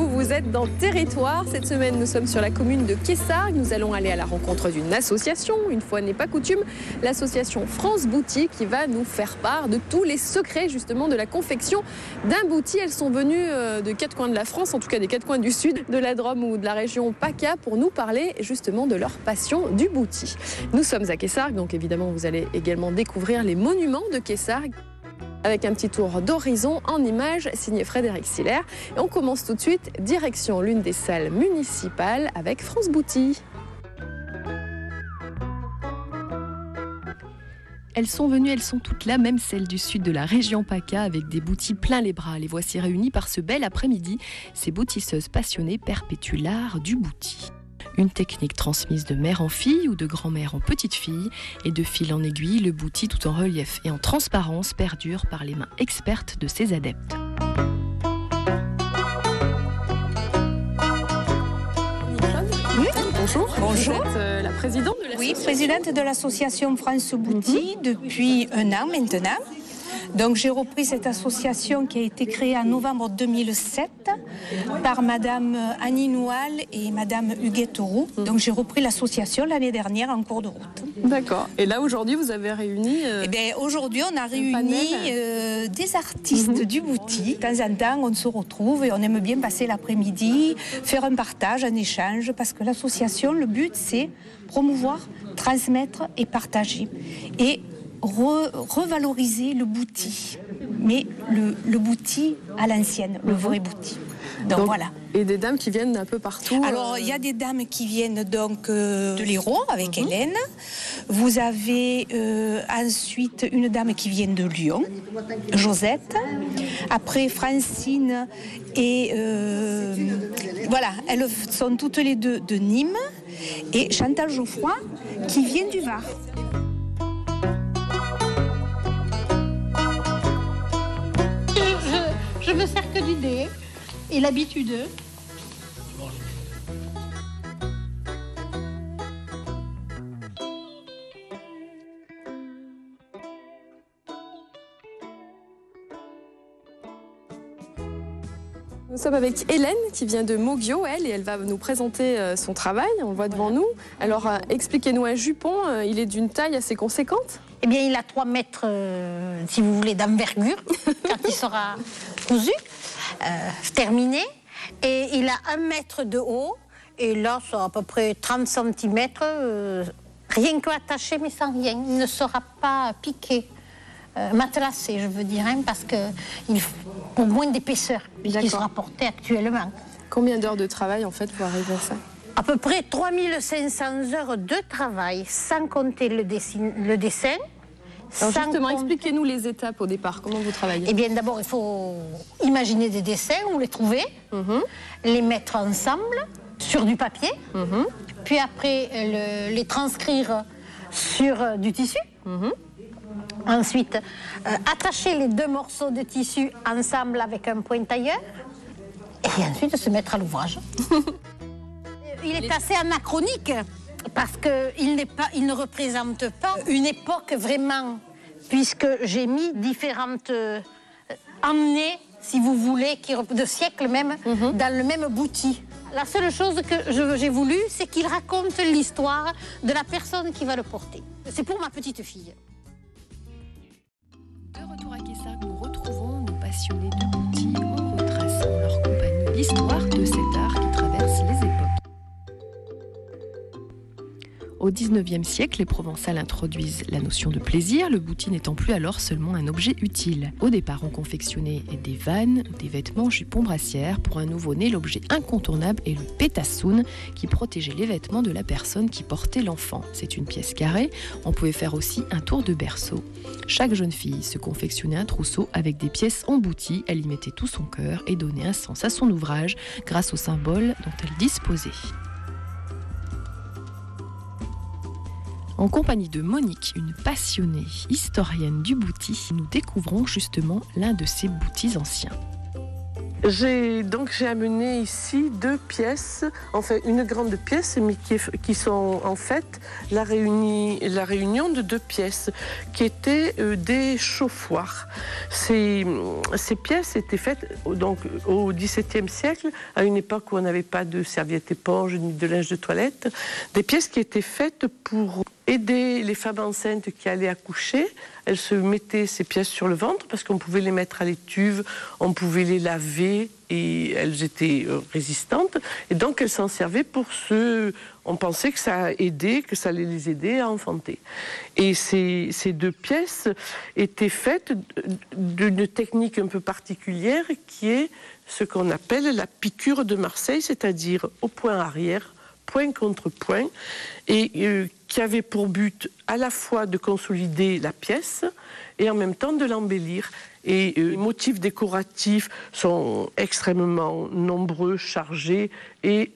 vous êtes dans Territoire. Cette semaine, nous sommes sur la commune de Quessargues. Nous allons aller à la rencontre d'une association, une fois n'est pas coutume, l'association France Bouti, qui va nous faire part de tous les secrets justement de la confection d'un bouti. Elles sont venues de 4 coins de la France, en tout cas des 4 coins du sud, de la Drôme ou de la région PACA, pour nous parler justement de leur passion du bouti. Nous sommes à Quessargues, donc évidemment vous allez également découvrir les monuments de Quessargues, avec un petit tour d'horizon en images signé Frédéric Siller. Et on commence tout de suite, direction l'une des salles municipales avec France Bouti. Elles sont venues, elles sont toutes là, même celles du sud de la région PACA, avec des boutis plein les bras. Les voici réunies par ce bel après-midi. Ces boutisseuses passionnées perpétuent l'art du bouti. Une technique transmise de mère en fille ou de grand-mère en petite fille, et de fil en aiguille, le bouti tout en relief et en transparence perdure par les mains expertes de ses adeptes. Oui. Bonjour. Bonjour. Vous êtes la présidente de l'association. Oui, présidente de l'association France Bouti depuis 1 an maintenant. Donc j'ai repris cette association qui a été créée en novembre 2007 par Madame Annie Noual et Madame Huguette Roux. Donc j'ai repris l'association l'année dernière en cours de route. D'accord. Et là aujourd'hui vous avez réuni... Eh bien, aujourd'hui on a réuni des artistes du bouti. De temps en temps on se retrouve et on aime bien passer l'après-midi, faire un partage, un échange, parce que l'association, le but c'est promouvoir, transmettre et partager. Et revaloriser le bouti, mais le bouti à l'ancienne, le vrai bouti. Donc voilà. Et des dames qui viennent d'un peu partout. Alors il y a des dames qui viennent donc de l'Hérault avec Hélène. Vous avez ensuite une dame qui vient de Lyon, Josette. Après Francine et voilà, elles sont toutes les deux de Nîmes, et Chantal Geoffroy qui vient du Var. Je me sers que d'idées et l'habitude. Nous sommes avec Hélène qui vient de Moguio, et elle va nous présenter son travail. On le voit devant nous. Alors expliquez-nous, un jupon, il est d'une taille assez conséquente? Eh bien, il a 3 mètres, si vous voulez, d'envergure, quand il sera cousu, terminé. Et il a 1 mètre de haut, et là, c'est à peu près 30 cm, rien que attaché, mais sans rien. Il ne sera pas piqué, matelassé, je veux dire, hein, parce qu'il faut au moins d'épaisseur, puisqu'il sera porté actuellement. Combien d'heures de travail, en fait, pour arriver à ça? À peu près 3500 heures de travail, sans compter le dessin. Alors justement, expliquez-nous les étapes au départ, comment vous travaillez? Eh bien, d'abord, il faut imaginer des dessins, ou les trouver, les mettre ensemble sur du papier, puis après les transcrire sur du tissu. Ensuite, attacher les 2 morceaux de tissu ensemble avec un pointailleur, et ensuite se mettre à l'ouvrage. Il est assez anachronique parce qu'il ne représente pas une époque vraiment, puisque j'ai mis différentes années, si vous voulez, de siècles même, dans le même bouti. La seule chose que j'ai voulu, c'est qu'il raconte l'histoire de la personne qui va le porter. C'est pour ma petite fille. De retour à Quessargues, nous retrouvons nos passionnés de bouti en retraçant en leur compagnie l'histoire de cet art qui traverse les époques. Au XIXe siècle, les Provençales introduisent la notion de plaisir, le bouti n'étant plus alors seulement un objet utile. Au départ, on confectionnait des vannes, des vêtements, jupons, brassières. Pour un nouveau-né, l'objet incontournable est le pétassoun, qui protégeait les vêtements de la personne qui portait l'enfant. C'est une pièce carrée. On pouvait faire aussi un tour de berceau. Chaque jeune fille se confectionnait un trousseau avec des pièces embouties. Elle y mettait tout son cœur et donnait un sens à son ouvrage grâce aux symboles dont elle disposait. En compagnie de Monique, une passionnée historienne du bouti, nous découvrons justement l'un de ces boutis anciens. J'ai amené ici 2 pièces, enfin une grande pièce, mais qui sont en fait la réunion de 2 pièces qui étaient des chauffoirs. Ces pièces étaient faites donc au XVIIe siècle, à une époque où on n'avait pas de serviettes éponges ni de linge de toilette, des pièces qui étaient faites pour aider les femmes enceintes qui allaient accoucher. Elles se mettaient ces pièces sur le ventre parce qu'on pouvait les mettre à l'étuve, on pouvait les laver et elles étaient résistantes. Et donc elles s'en servaient pour on pensait que ça aidait, que ça allait les aider à enfanter. Et ces 2 pièces étaient faites d'une technique un peu particulière qui est ce qu'on appelle la piqûre de Marseille, c'est-à-dire au point arrière, point contre point, et qui avait pour but à la fois de consolider la pièce et en même temps de l'embellir. Et les motifs décoratifs sont extrêmement nombreux, chargés, et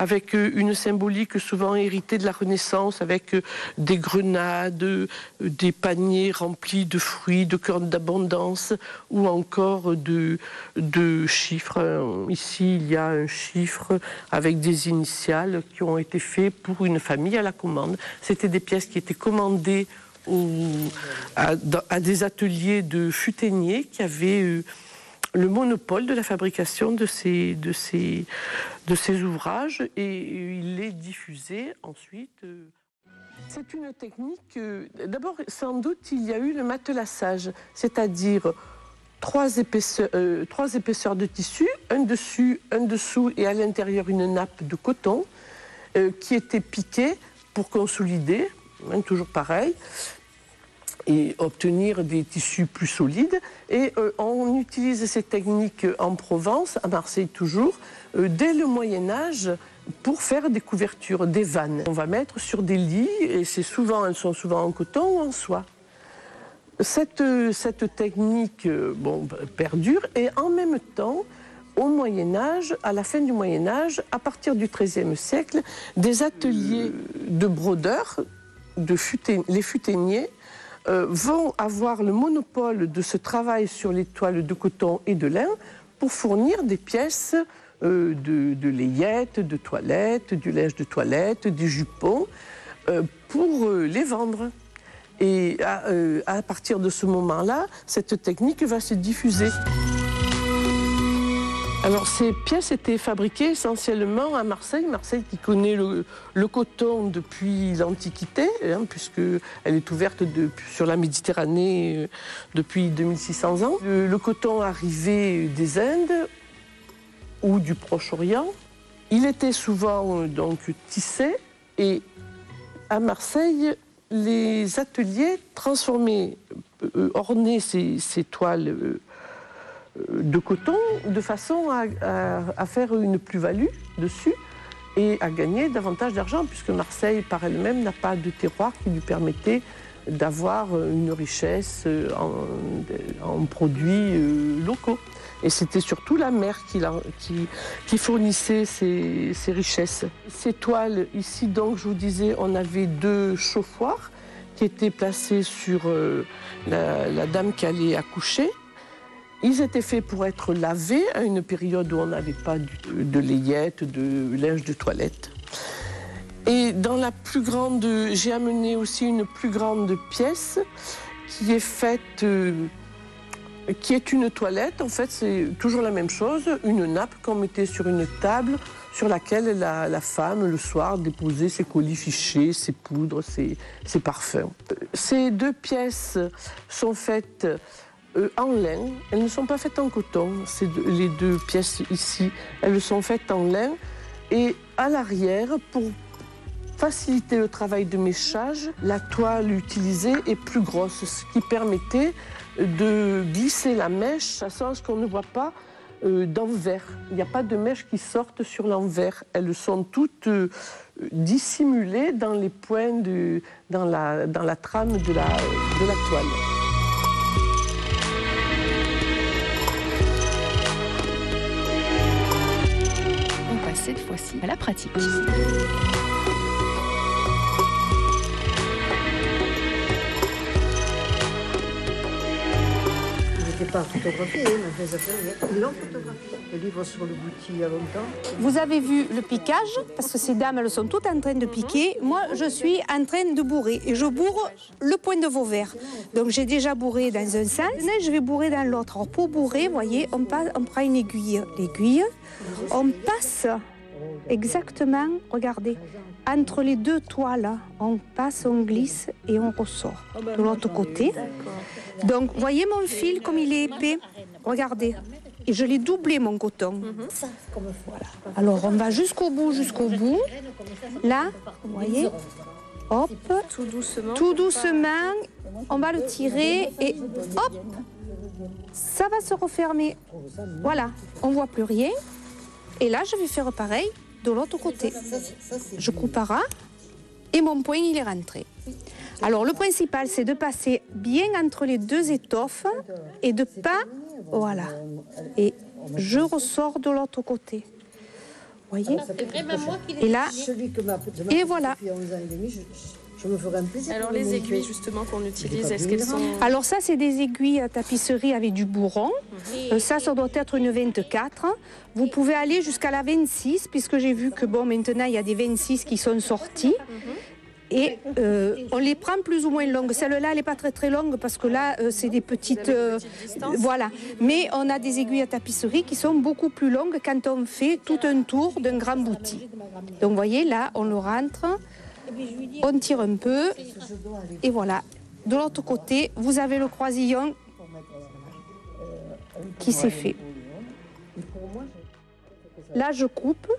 avec une symbolique souvent héritée de la Renaissance, avec des grenades, des paniers remplis de fruits, de cornes d'abondance, ou encore de chiffres. Ici, il y a un chiffre avec des initiales qui ont été faits pour une famille à la commande. C'était des pièces qui étaient commandées à des ateliers de futainiers qui avaient le monopole de la fabrication de ces ouvrages, et ils les diffusaient ensuite. C'est une technique, d'abord sans doute il y a eu le matelassage, c'est-à-dire 3 épaisseurs de tissu, un dessus, un dessous et à l'intérieur une nappe de coton qui était piquée pour consolider, toujours pareil, et obtenir des tissus plus solides. Et on utilise ces techniques en Provence, à Marseille toujours, dès le Moyen-Âge, pour faire des couvertures, des vannes. On va mettre sur des lits, et elles sont souvent en coton ou en soie. Cette technique perdure, et en même temps, au Moyen-Âge, à la fin du Moyen-Âge, à partir du XIIIe siècle, des ateliers de brodeurs, les futainiers, vont avoir le monopole de ce travail sur les toiles de coton et de lin pour fournir des pièces de layettes, de toilettes, du linge de toilette, des jupons, pour les vendre. Et à partir de ce moment-là, cette technique va se diffuser. Alors ces pièces étaient fabriquées essentiellement à Marseille, Marseille qui connaît le coton depuis l'Antiquité, puisqu'elle est ouverte sur la Méditerranée depuis 2600 ans. Le coton arrivait des Indes ou du Proche-Orient. Il était souvent donc tissé, et à Marseille, les ateliers transformaient, ornaient ces toiles de coton de façon à faire une plus-value dessus et à gagner davantage d'argent, puisque Marseille par elle-même n'a pas de terroir qui lui permettait d'avoir une richesse en produits locaux. Et c'était surtout la mer qui fournissait ces richesses. Ces toiles, ici donc, je vous disais, on avait 2 chauffoirs qui étaient placés sur la dame qui allait accoucher. Ils étaient faits pour être lavés à une période où on n'avait pas de layette, de linge de toilette. Et dans la plus grande, j'ai amené aussi une plus grande pièce qui est faite, qui est une toilette. En fait, c'est toujours la même chose, une nappe qu'on mettait sur une table sur laquelle la femme, le soir, déposait ses colifichets, ses poudres, ses parfums. Ces 2 pièces sont faites en lin. Elles ne sont pas faites en coton, les 2 pièces ici. Elles sont faites en lin, et à l'arrière, pour faciliter le travail de méchage, la toile utilisée est plus grosse, ce qui permettait de glisser la mèche à ce qu'on ne voit pas d'envers. Il n'y a pas de mèches qui sortent sur l'envers. Elles sont toutes dissimulées dans les points, dans la trame de la toile. Cette fois-ci à la pratique. Ils étaient pas photographié, mais ils l'ont photographié. Le livre sur le bouti il y a longtemps. Vous avez vu le piquage, parce que ces dames, elles sont toutes en train de piquer. Moi, je suis en train de bourrer. Et je bourre le point de Vauvert. Donc, j'ai déjà bourré dans un sens. Je vais bourrer dans l'autre. Alors, pour bourrer, vous voyez, on prend une aiguille. L'aiguille, on passe exactement, regardez, entre les deux toiles. On passe, on glisse et on ressort. De l'autre côté. Donc, vous voyez mon fil, comme il est épais. Regardez. Et je l'ai doublé, mon coton. Voilà. Alors, on va jusqu'au bout, Là, vous voyez, hop, tout doucement, on va le tirer et hop, ça va se refermer. Voilà, on ne voit plus rien. Et là, je vais faire pareil de l'autre côté. Je coupe à ras et mon point, il est rentré. Alors, le principal, c'est de passer bien entre les deux étoffes et de pas... Voilà. Et je ressors de l'autre côté. Vous voyez? Et là, et voilà. Je me ferai un plaisir. Alors les aiguilles justement qu'on utilise, est-ce qu'elles sont... Alors ça, c'est des aiguilles à tapisserie avec du bourron. Ça doit être une 24. Vous pouvez aller jusqu'à la 26, puisque j'ai vu que bon, maintenant, il y a des 26 qui sont sortis. Et on les prend plus ou moins longues. Celle-là, elle n'est pas très longue parce que là, c'est des petites... voilà. Mais on a des aiguilles à tapisserie qui sont beaucoup plus longues quand on fait tout un tour d'un grand bouti. Donc, vous voyez, là, on le rentre, on tire un peu, et voilà. De l'autre côté, vous avez le croisillon qui s'est fait. Là, je coupe.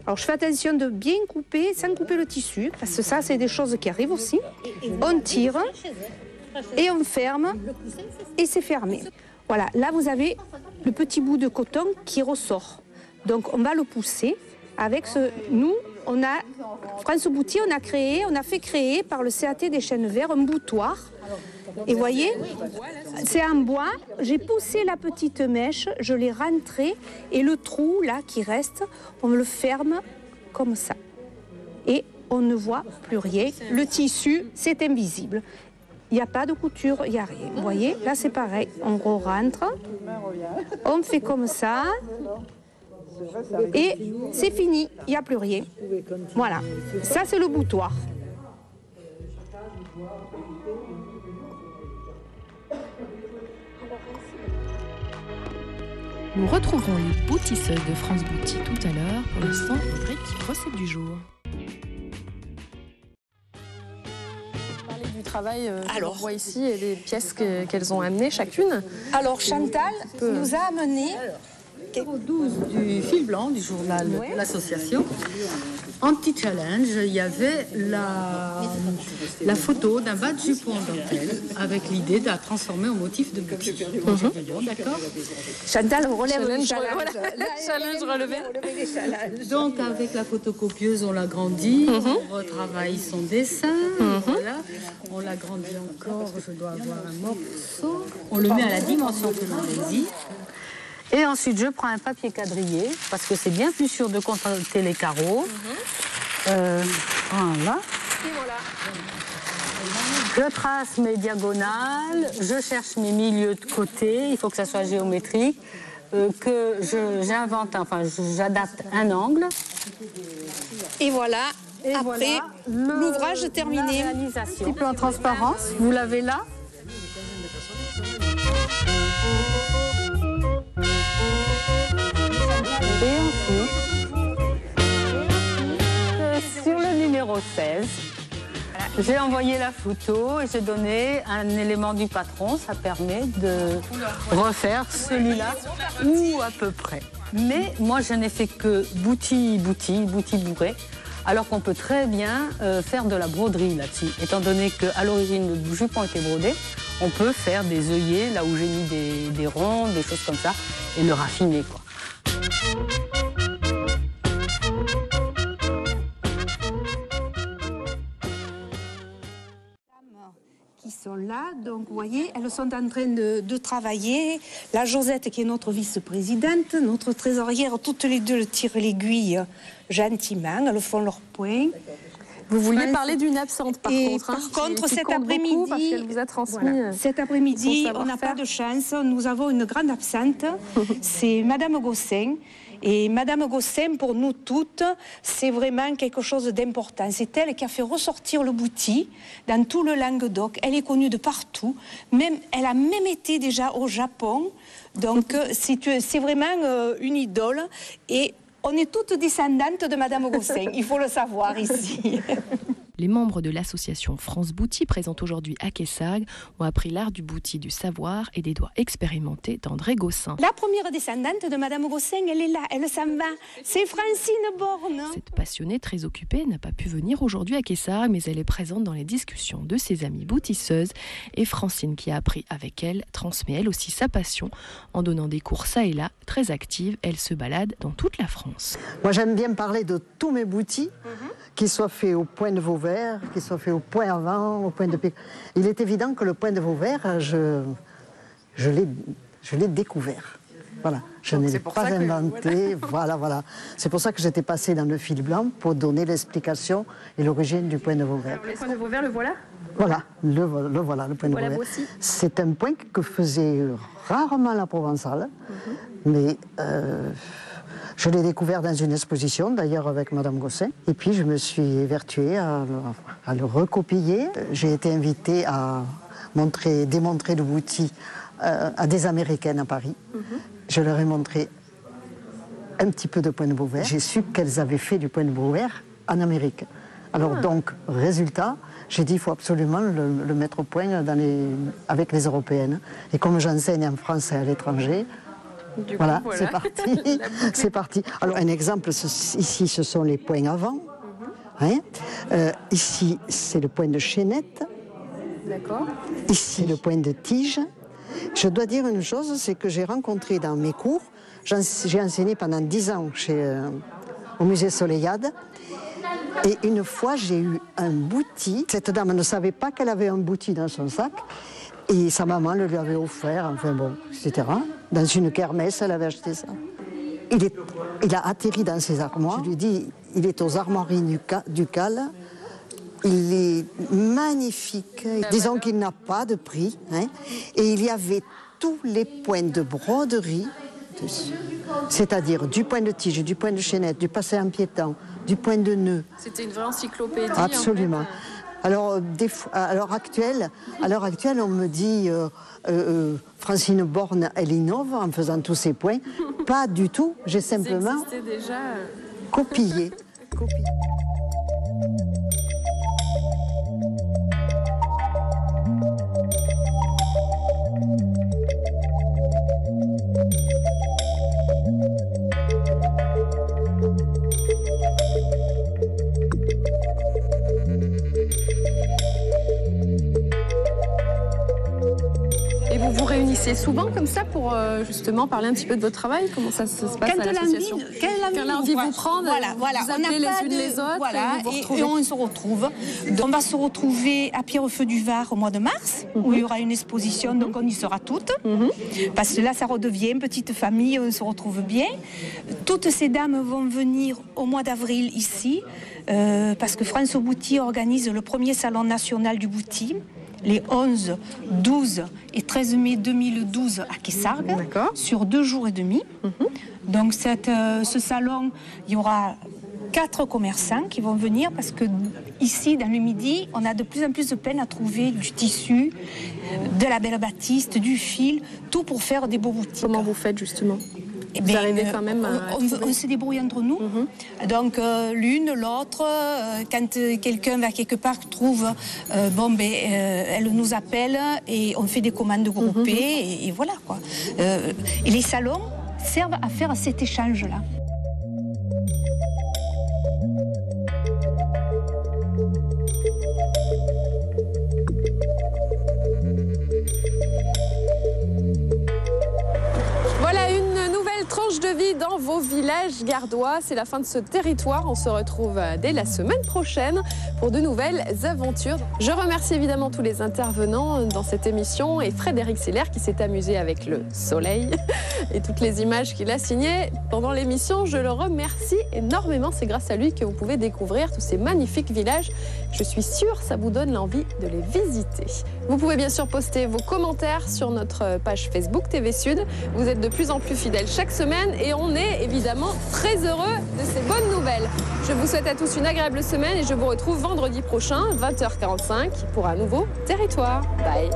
Alors, je fais attention de bien couper, sans couper le tissu, parce que ça, c'est des choses qui arrivent aussi. On tire et on ferme, et c'est fermé. Voilà, là, vous avez le petit bout de coton qui ressort. Donc, on va le pousser avec ce... Nous, on a... France Bouti, on a fait créer par le CAT des Chênes Verts un boutoir. Et vous voyez, c'est en bois. J'ai poussé la petite mèche, je l'ai rentrée et le trou là qui reste, on le ferme comme ça. Et on ne voit plus rien. Le tissu, c'est invisible. Il n'y a pas de couture, il n'y a rien. Vous voyez, là c'est pareil. On rentre, on fait comme ça. Et c'est fini, il n'y a plus rien. Voilà, ça c'est le boutoir. Nous retrouverons les boutisseuses de France Bouti tout à l'heure. Pour l'instant, rubrique recette du jour. Parler du travail qu'on voit ici et des pièces qu'elles ont amenées chacune. Alors Chantal nous a amené... Au 12 du fil blanc du journal de l'association, en petit challenge, il y avait la photo d'un bas de jupon en dentelle avec l'idée de la transformer en motif de boutique. Bon, d'accord. Chantal relève le challenge. Challenge relevé. Donc avec la photocopieuse, on l'agrandit, on retravaille son dessin, voilà. On l'agrandit encore, je dois avoir un morceau. On le met à la dimension que l'on désire. Et ensuite, je prends un papier quadrillé, parce que c'est bien plus sûr de compter les carreaux. Voilà. Je trace mes diagonales, je cherche mes milieux de côté, il faut que ça soit géométrique, que j'invente, enfin, j'adapte un angle. Et voilà, après, l'ouvrage terminé. Un petit peu en transparence, vous l'avez là. Et ensuite, sur le numéro 16, j'ai envoyé la photo et j'ai donné un élément du patron. Ça permet de refaire celui-là ou à peu près. Mais moi, je n'ai fait que bouti bourré, alors qu'on peut très bien faire de la broderie là-dessus. Étant donné qu'à l'origine, le jupon était brodé, on peut faire des œillets là où j'ai mis des ronds, des choses comme ça, et le raffiner, quoi. Qui sont là, donc vous voyez, elles sont en train de travailler. La Josette qui est notre vice-présidente, notre trésorière, toutes les deux tirent l'aiguille gentiment, elles font leur point. Vous vouliez parler d'une absente, par contre. Par contre, qui cet compte après-midi, beaucoup parce qu'elle vous a transmis cet après-midi, son on n'a pas savoir-faire. de chance. Nous avons une grande absente. C'est Madame Gossin. Et Madame Gossin, pour nous toutes, c'est vraiment quelque chose d'important. C'est elle qui a fait ressortir le bouti dans tout le Languedoc. Elle est connue de partout. Elle a même été déjà au Japon. Donc, c'est vraiment une idole. Et on est toutes descendantes de Madame Gossin. Il faut le savoir ici. Les membres de l'association France Bouti, présente aujourd'hui à Quessargues, ont appris l'art du bouti, du savoir et des doigts expérimentés d'André Gossin. La première descendante de Madame Gossin, elle est là, elle s'en va. C'est Francine Borne. Cette passionnée très occupée n'a pas pu venir aujourd'hui à Quessargues, mais elle est présente dans les discussions de ses amies boutisseuses. Et Francine, qui a appris avec elle, transmet elle aussi sa passion en donnant des cours ça et là. Très active, elle se balade dans toute la France. Moi, j'aime bien parler de tous mes boutis, qu'ils soient faits au point de Vauvert, qu'ils soient faits au point avant, au point de Pic. Il est évident que le point de Vauvert, je l'ai découvert. Voilà, je ne l'ai pas inventé. Voilà. C'est pour ça que j'étais passée dans le fil blanc pour donner l'explication et l'origine du point de Vauvert. Le point de Vauvert, le voilà. Voilà, le point de Vauvert. C'est un point que faisait rarement la Provençale, mais je l'ai découvert dans une exposition, d'ailleurs avec Madame Gossin. Et puis je me suis évertuée à le recopier. J'ai été invitée à démontrer le bouti à des Américaines à Paris. Je leur ai montré un petit peu de point de Vauvert. J'ai su qu'elles avaient fait du point de Vauvert en Amérique. Alors donc, résultat, j'ai dit il faut absolument le mettre au point avec les Européennes. Et comme j'enseigne en France et à l'étranger, voilà, c'est parti. C'est parti. Alors un exemple, ici ce sont les points avant. Ici c'est le point de chaînette. D'accord. Ici le point de tige. Je dois dire une chose, c'est que j'ai rencontré dans mes cours, j'ai enseigné pendant 10 ans au musée Soleillade. Et une fois, j'ai eu un bouti. Cette dame ne savait pas qu'elle avait un bouti dans son sac. Et sa maman le lui avait offert, enfin bon, etc. Dans une kermesse, elle avait acheté ça. Il a atterri dans ses armoires. Je lui dis, il est aux armoiries ducales. Il est magnifique. Disons qu'il n'a pas de prix. Et il y avait tous les points de broderie dessus. C'est-à-dire du point de tige, du point de chaînette, du passé en piéton, du point de nœud. C'était une vraie encyclopédie. Absolument. En fait. Alors, à l'heure actuelle, on me dit Francine Borne, elle innove en faisant tous ces points. Pas du tout. J'ai simplement déjà, copié. Et vous vous réunissez souvent comme ça pour justement parler un petit peu de votre travail? Comment ça se passe à l'association? Quand l'envie vous prend, vous appelez les unes les autres et on se retrouve. Donc, on va se retrouver à Pierrefeu du Var au mois de mars, où il y aura une exposition, donc on y sera toutes. Parce que là, ça redevient une petite famille, on se retrouve bien. Toutes ces dames vont venir au mois d'avril ici, parce que France Bouti organise le premier salon national du Bouti, les 11, 12 et 13 mai 2012 à Quessargues, sur 2 jours et demi. Donc ce salon, il y aura 4 commerçants qui vont venir parce que ici, dans le Midi, on a de plus en plus de peine à trouver du tissu, de la belle batiste, du fil, tout pour faire des beaux boutiques. Comment vous faites justement? Vous arrivez quand même on se débrouille entre nous. Donc l'une, l'autre, quand quelqu'un va quelque part trouve, elle nous appelle et on fait des commandes groupées et voilà quoi. Et les salons servent à faire cet échange-là. Voilà une nouvelle tranche de de vie dans vos villages gardois. C'est la fin de ce territoire. On se retrouve dès la semaine prochaine pour de nouvelles aventures. Je remercie évidemment tous les intervenants dans cette émission et Frédéric Siller qui s'est amusé avec le soleil et toutes les images qu'il a signées pendant l'émission. Je le remercie énormément. C'est grâce à lui que vous pouvez découvrir tous ces magnifiques villages. Je suis sûre que ça vous donne l'envie de les visiter. Vous pouvez bien sûr poster vos commentaires sur notre page Facebook TV Sud. Vous êtes de plus en plus fidèles chaque semaine et on est évidemment très heureux de ces bonnes nouvelles. Je vous souhaite à tous une agréable semaine et je vous retrouve vendredi prochain, 20h45, pour un nouveau territoire. Bye.